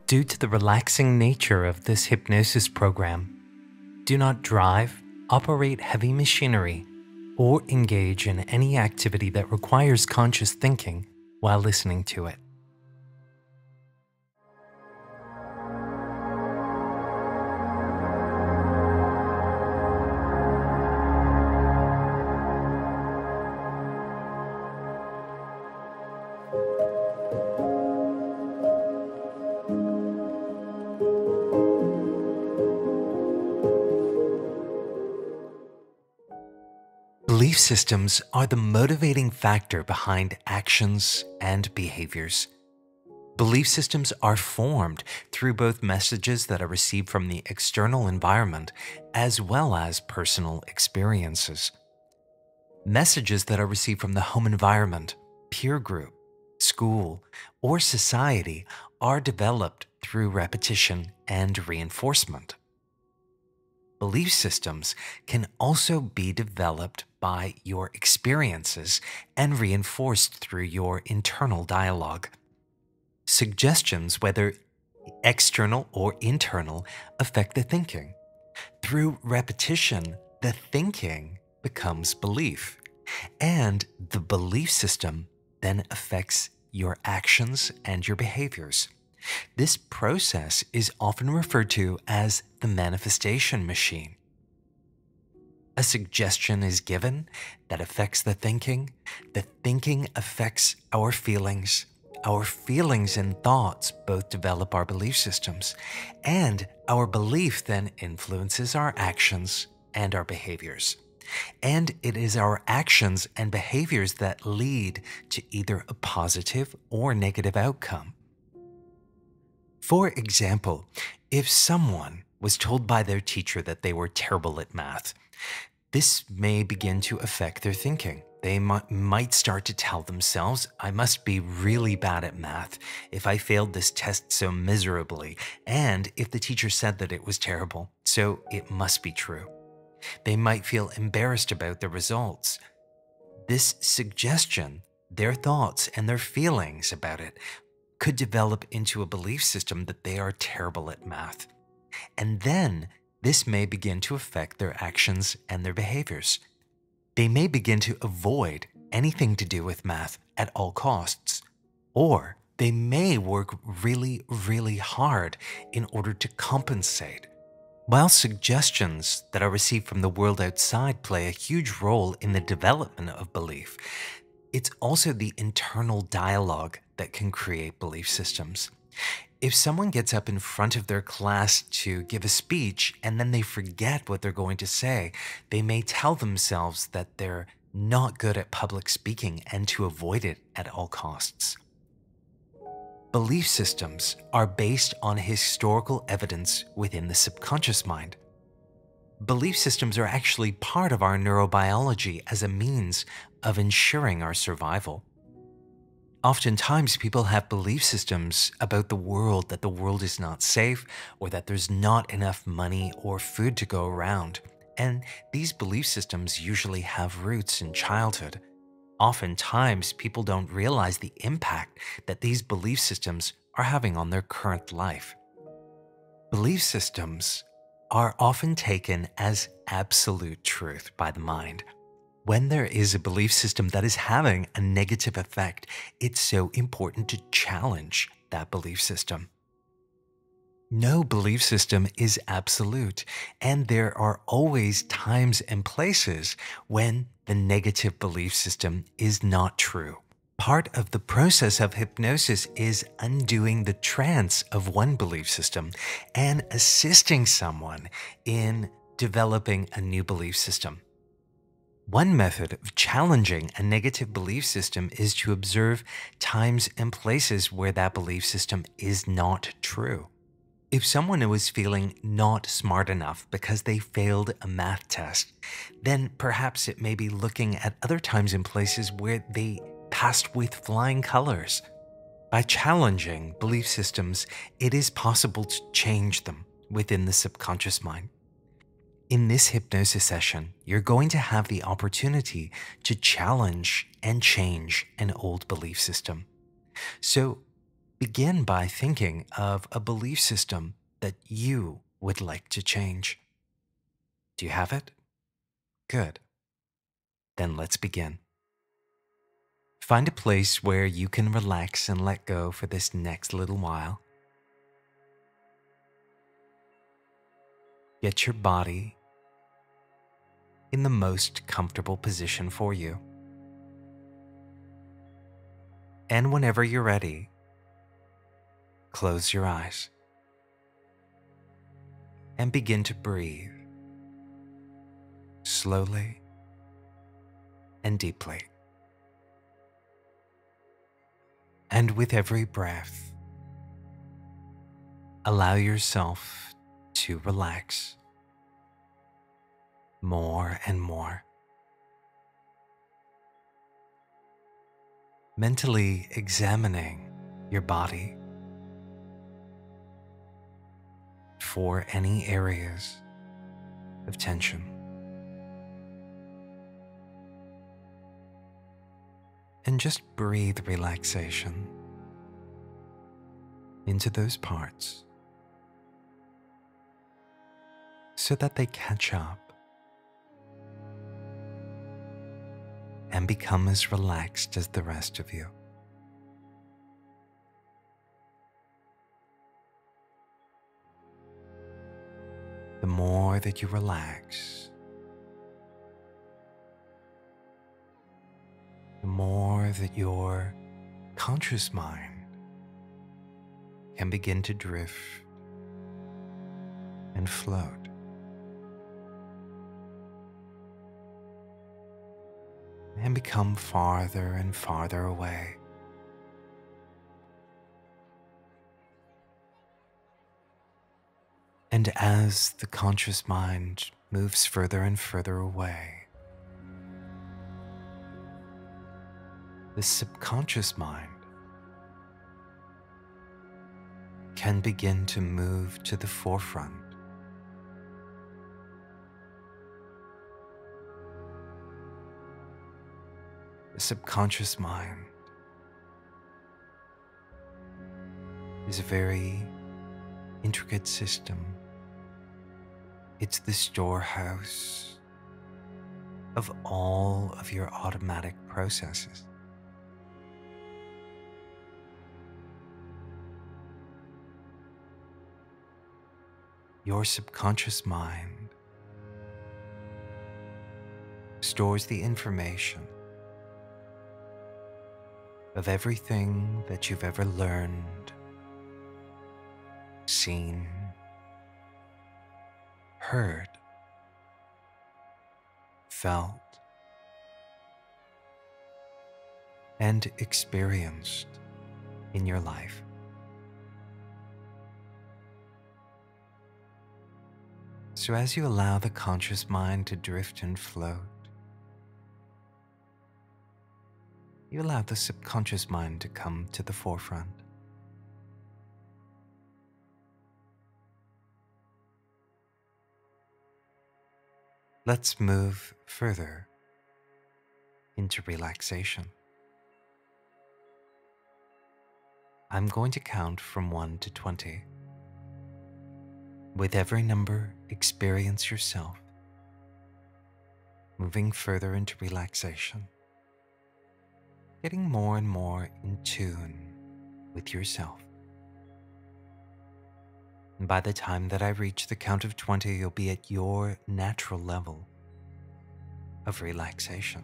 Due to the relaxing nature of this hypnosis program, do not drive, operate heavy machinery, or engage in any activity that requires conscious thinking while listening to it. Belief systems are the motivating factor behind actions and behaviors. Belief systems are formed through both messages that are received from the external environment as well as personal experiences. Messages that are received from the home environment, peer group, school, or society are developed through repetition and reinforcement. Belief systems can also be developed by your experiences and reinforced through your internal dialogue. Suggestions, whether external or internal, affect the thinking. Through repetition, the thinking becomes belief, and the belief system then affects your actions and your behaviors. This process is often referred to as the manifestation machine. A suggestion is given that affects the thinking affects our feelings and thoughts both develop our belief systems, and our belief then influences our actions and our behaviors. And it is our actions and behaviors that lead to either a positive or negative outcome. For example, if someone was told by their teacher that they were terrible at math, this may begin to affect their thinking. They might start to tell themselves, I must be really bad at math if I failed this test so miserably, and if the teacher said that it was terrible, so it must be true. They might feel embarrassed about the results. This suggestion, their thoughts and their feelings about it, could develop into a belief system that they are terrible at math. And then this may begin to affect their actions and their behaviors. They may begin to avoid anything to do with math at all costs, or they may work really, really hard in order to compensate. While suggestions that are received from the world outside play a huge role in the development of belief, it's also the internal dialogue that can create belief systems. If someone gets up in front of their class to give a speech and then they forget what they're going to say, they may tell themselves that they're not good at public speaking and to avoid it at all costs. Belief systems are based on historical evidence within the subconscious mind. Belief systems are actually part of our neurobiology as a means of ensuring our survival. Oftentimes, people have belief systems about the world, that the world is not safe, or that there's not enough money or food to go around. And these belief systems usually have roots in childhood. Oftentimes, people don't realize the impact that these belief systems are having on their current life. Belief systems are often taken as absolute truth by the mind. When there is a belief system that is having a negative effect, it's so important to challenge that belief system. No belief system is absolute, and there are always times and places when the negative belief system is not true. Part of the process of hypnosis is undoing the trance of one belief system and assisting someone in developing a new belief system. One method of challenging a negative belief system is to observe times and places where that belief system is not true. If someone was feeling not smart enough because they failed a math test, then perhaps it may be looking at other times and places where they passed with flying colors. By challenging belief systems, it is possible to change them within the subconscious mind. In this hypnosis session, you're going to have the opportunity to challenge and change an old belief system. So, Begin by thinking of a belief system that you would like to change. Do you have it? Good. Then let's begin. Find a place where you can relax and let go for this next little while. Get your body in the most comfortable position for you. And whenever you're ready, close your eyes and begin to breathe slowly and deeply. And with every breath, allow yourself to relax more and more. Mentally examining your body for any areas of tension. And just breathe relaxation into those parts so that they catch up and become as relaxed as the rest of you. The more that you relax, the more that your conscious mind can begin to drift and float. And become farther and farther away. And as the conscious mind moves further and further away, the subconscious mind can begin to move to the forefront. The subconscious mind is a very intricate system. It's the storehouse of all of your automatic processes. Your subconscious mind stores the information of everything that you've ever learned, seen, heard, felt, and experienced in your life. So as you allow the conscious mind to drift and float, you allow the subconscious mind to come to the forefront. Let's move further into relaxation. I'm going to count from 1 to 20. With every number, experience yourself moving further into relaxation, getting more and more in tune with yourself. And by the time that I reach the count of 20, you'll be at your natural level of relaxation.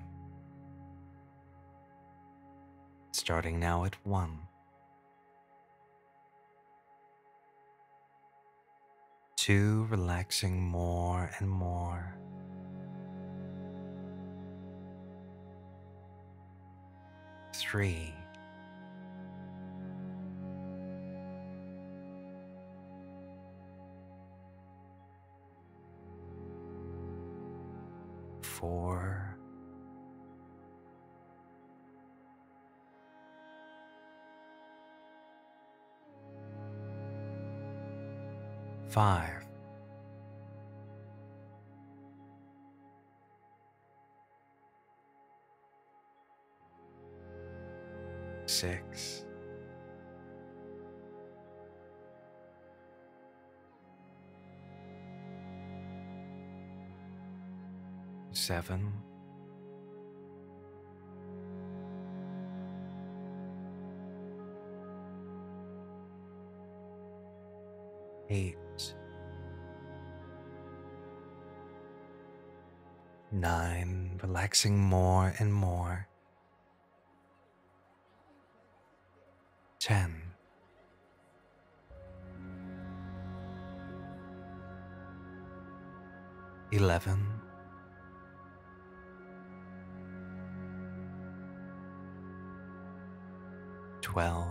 Starting now at 1. 2, relaxing more and more. 3. 4. 5. 6. 7, 8, 9, relaxing more and more. 10, 11, 12,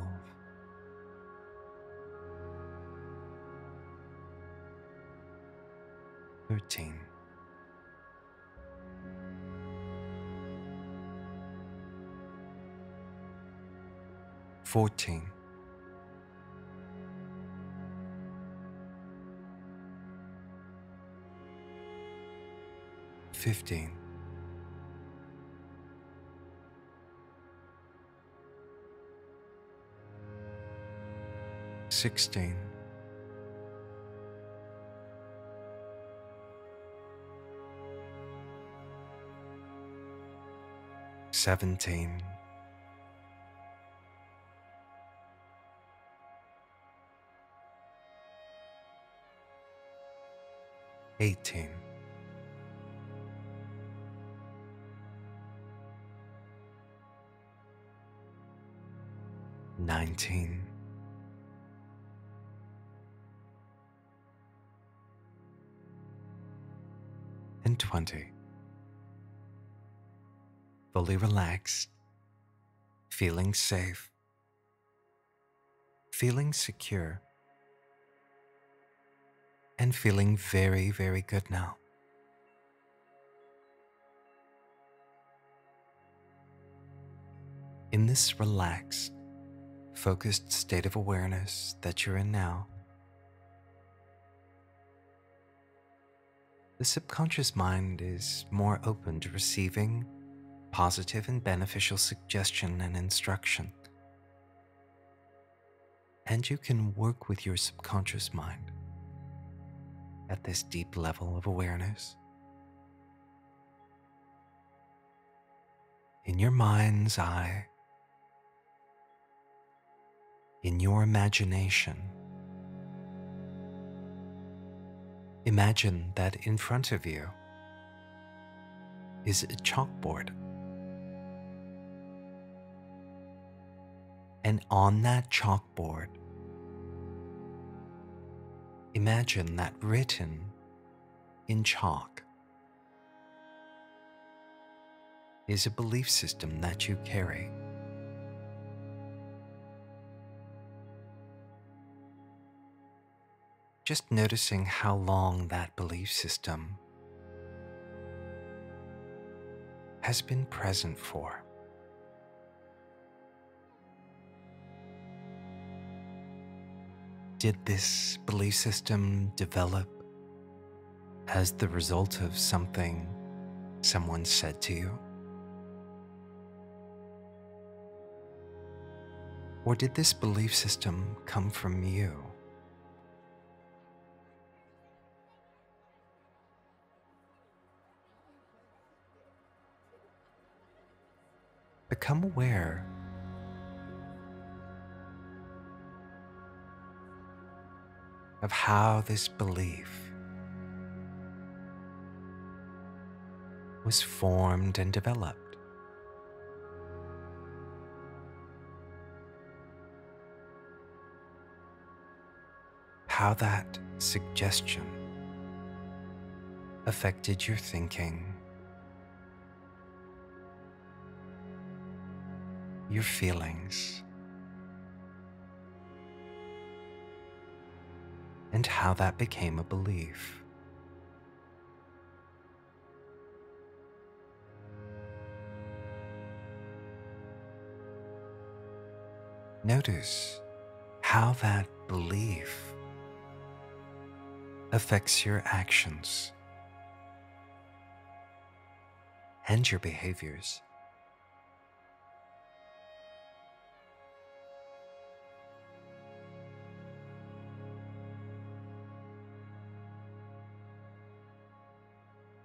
13, 14, 15, 16, 17, 18, 19, and 20. Fully relaxed, feeling safe, feeling secure, and feeling very, very good now. In this relaxed, focused state of awareness that you're in now, the subconscious mind is more open to receiving positive and beneficial suggestion and instruction. And you can work with your subconscious mind at this deep level of awareness. In your mind's eye, in your imagination, imagine that in front of you is a chalkboard. And on that chalkboard, imagine that written in chalk is a belief system that you carry. Just noticing how long that belief system has been present for. Did this belief system develop as the result of something someone said to you? Or did this belief system come from you? Become aware of how this belief was formed and developed. How that suggestion affected your thinking, your feelings, and how that became a belief. Notice how that belief affects your actions and your behaviors.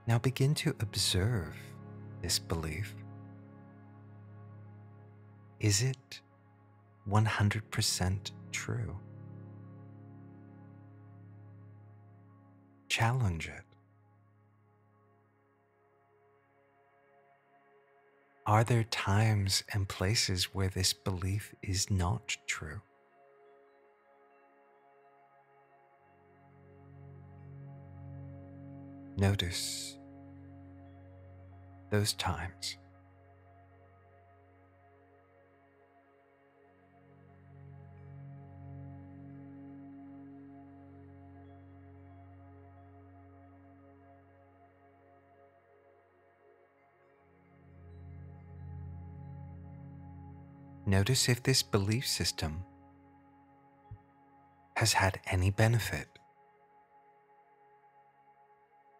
Now begin to observe this belief. Is it 100% true? Challenge it. Are there times and places where this belief is not true? Notice those times. Notice if this belief system has had any benefit,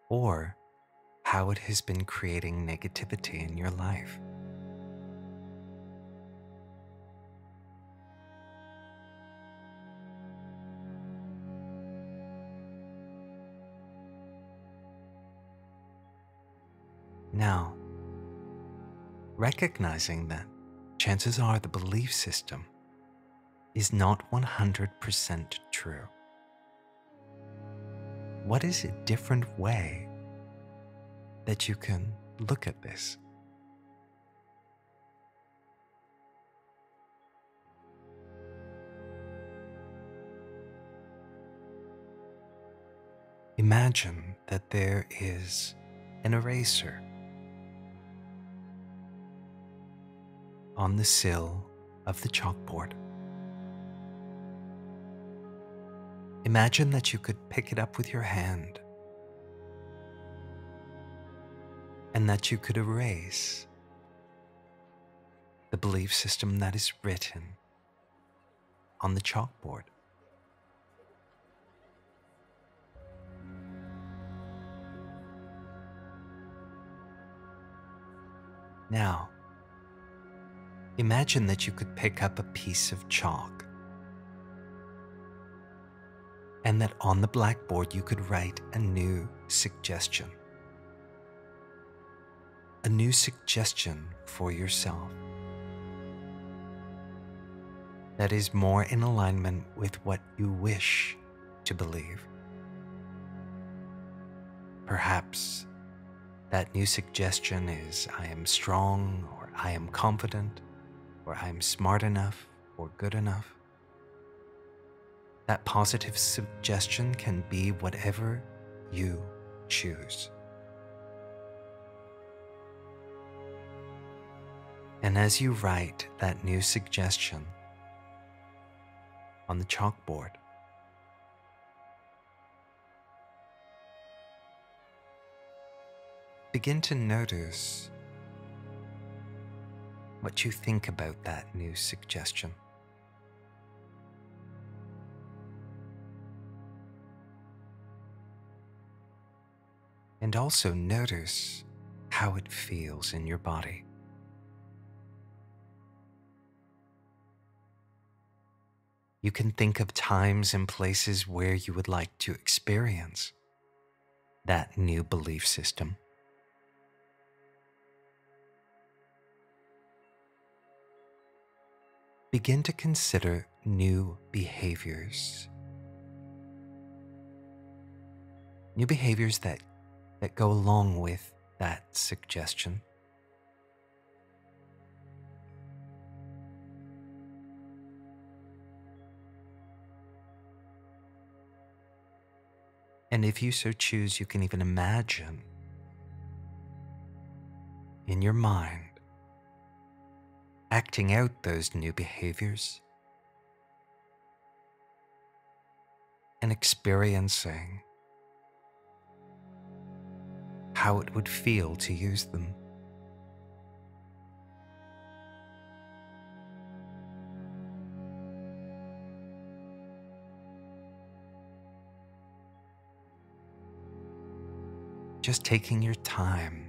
or how it has been creating negativity in your life. Now, recognizing that chances are the belief system is not 100% true. What is a different way that you can look at this? Imagine that there is an eraser on the sill of the chalkboard. Imagine that you could pick it up with your hand and that you could erase the belief system that is written on the chalkboard. Now, imagine that you could pick up a piece of chalk and that on the blackboard you could write a new suggestion. A new suggestion for yourself that is more in alignment with what you wish to believe. Perhaps that new suggestion is, I am strong, or I am confident, or I am smart enough, or good enough. That positive suggestion can be whatever you choose. And as you write that new suggestion on the chalkboard, begin to notice what you think about that new suggestion. And also notice how it feels in your body. You can think of times and places where you would like to experience that new belief system. Begin to consider new behaviors. New behaviors that go along with that suggestion. And if you so choose, you can even imagine in your mind acting out those new behaviors and experiencing how it would feel to use them. Just taking your time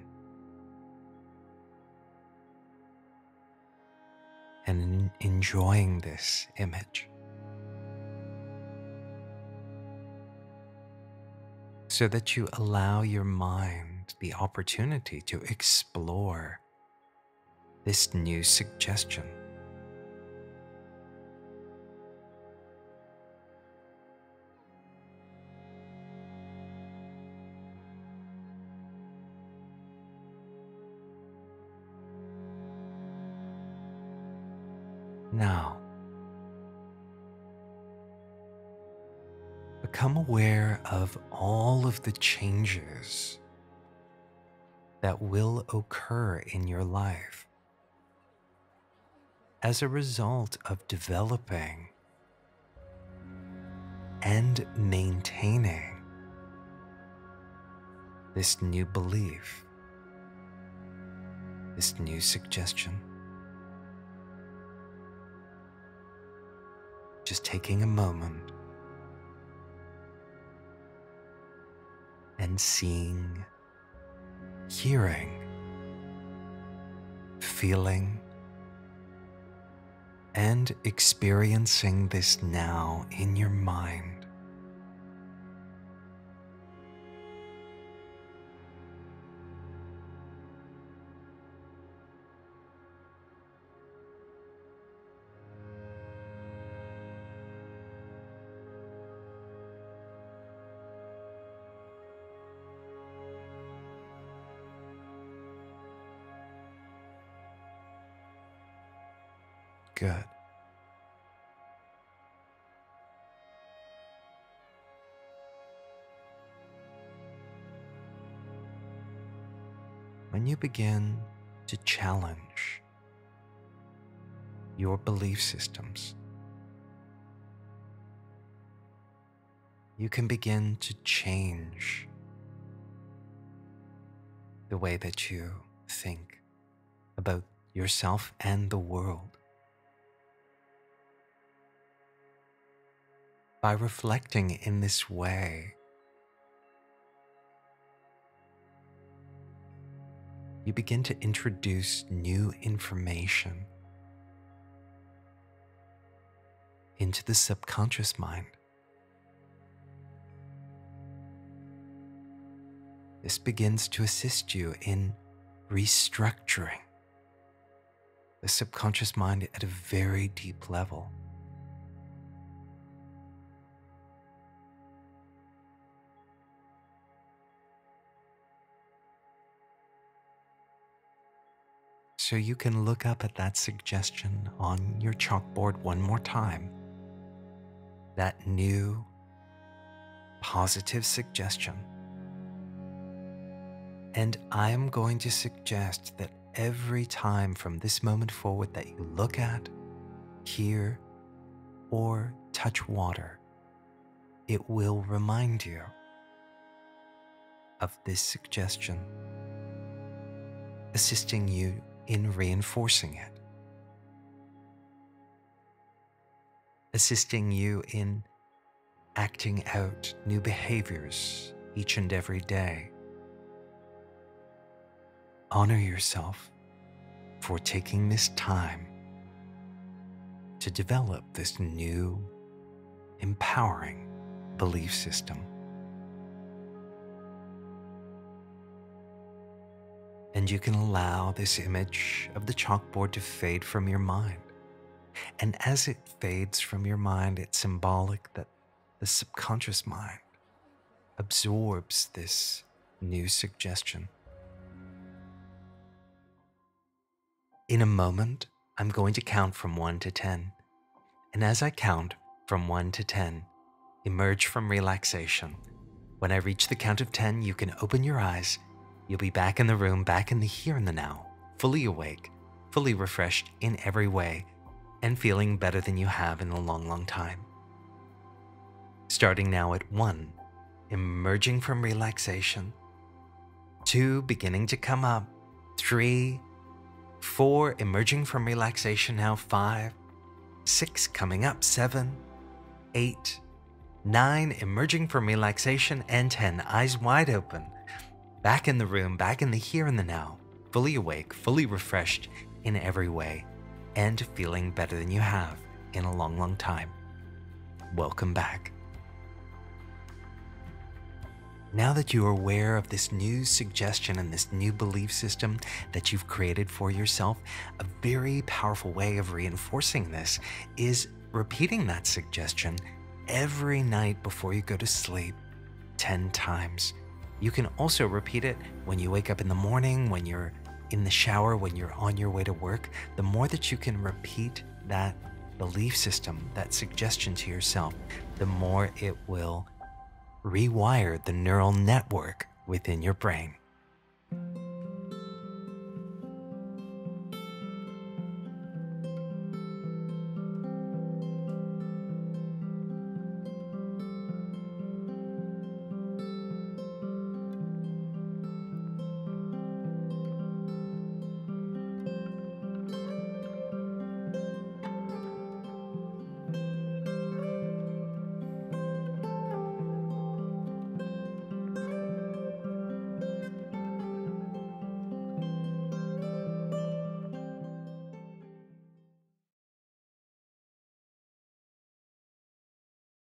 and enjoying this image so that you allow your mind the opportunity to explore this new suggestion. Now, become aware of all of the changes that will occur in your life as a result of developing and maintaining this new belief, this new suggestion. Just taking a moment and seeing, hearing, feeling, and experiencing this now in your mind. Good. When you begin to challenge your belief systems, you can begin to change the way that you think about yourself and the world. By reflecting in this way, you begin to introduce new information into the subconscious mind. This begins to assist you in restructuring the subconscious mind at a very deep level. So you can look up at that suggestion on your chalkboard one more time. That new positive suggestion. And I am going to suggest that every time from this moment forward that you look at, hear, or touch water, it will remind you of this suggestion, assisting you in reinforcing it, assisting you in acting out new behaviors each and every day. Honor yourself for taking this time to develop this new, empowering belief system. And you can allow this image of the chalkboard to fade from your mind. And as it fades from your mind, it's symbolic that the subconscious mind absorbs this new suggestion. In a moment, I'm going to count from 1 to 10. And as I count from 1 to 10, emerge from relaxation. When I reach the count of 10, you can open your eyes. You'll be back in the room, back in the here and the now, fully awake, fully refreshed in every way, and feeling better than you have in a long, long time. Starting now at 1, emerging from relaxation. 2, beginning to come up. 3, 4, emerging from relaxation now. 5, 6, coming up. 7, 8, 9, emerging from relaxation. And 10, eyes wide open. Back in the room, back in the here and the now, fully awake, fully refreshed in every way, and feeling better than you have in a long, long time. Welcome back. Now that you are aware of this new suggestion and this new belief system that you've created for yourself, a very powerful way of reinforcing this is repeating that suggestion every night before you go to sleep 10 times. You can also repeat it when you wake up in the morning, when you're in the shower, when you're on your way to work. The more that you can repeat that belief system, that suggestion to yourself, the more it will rewire the neural network within your brain.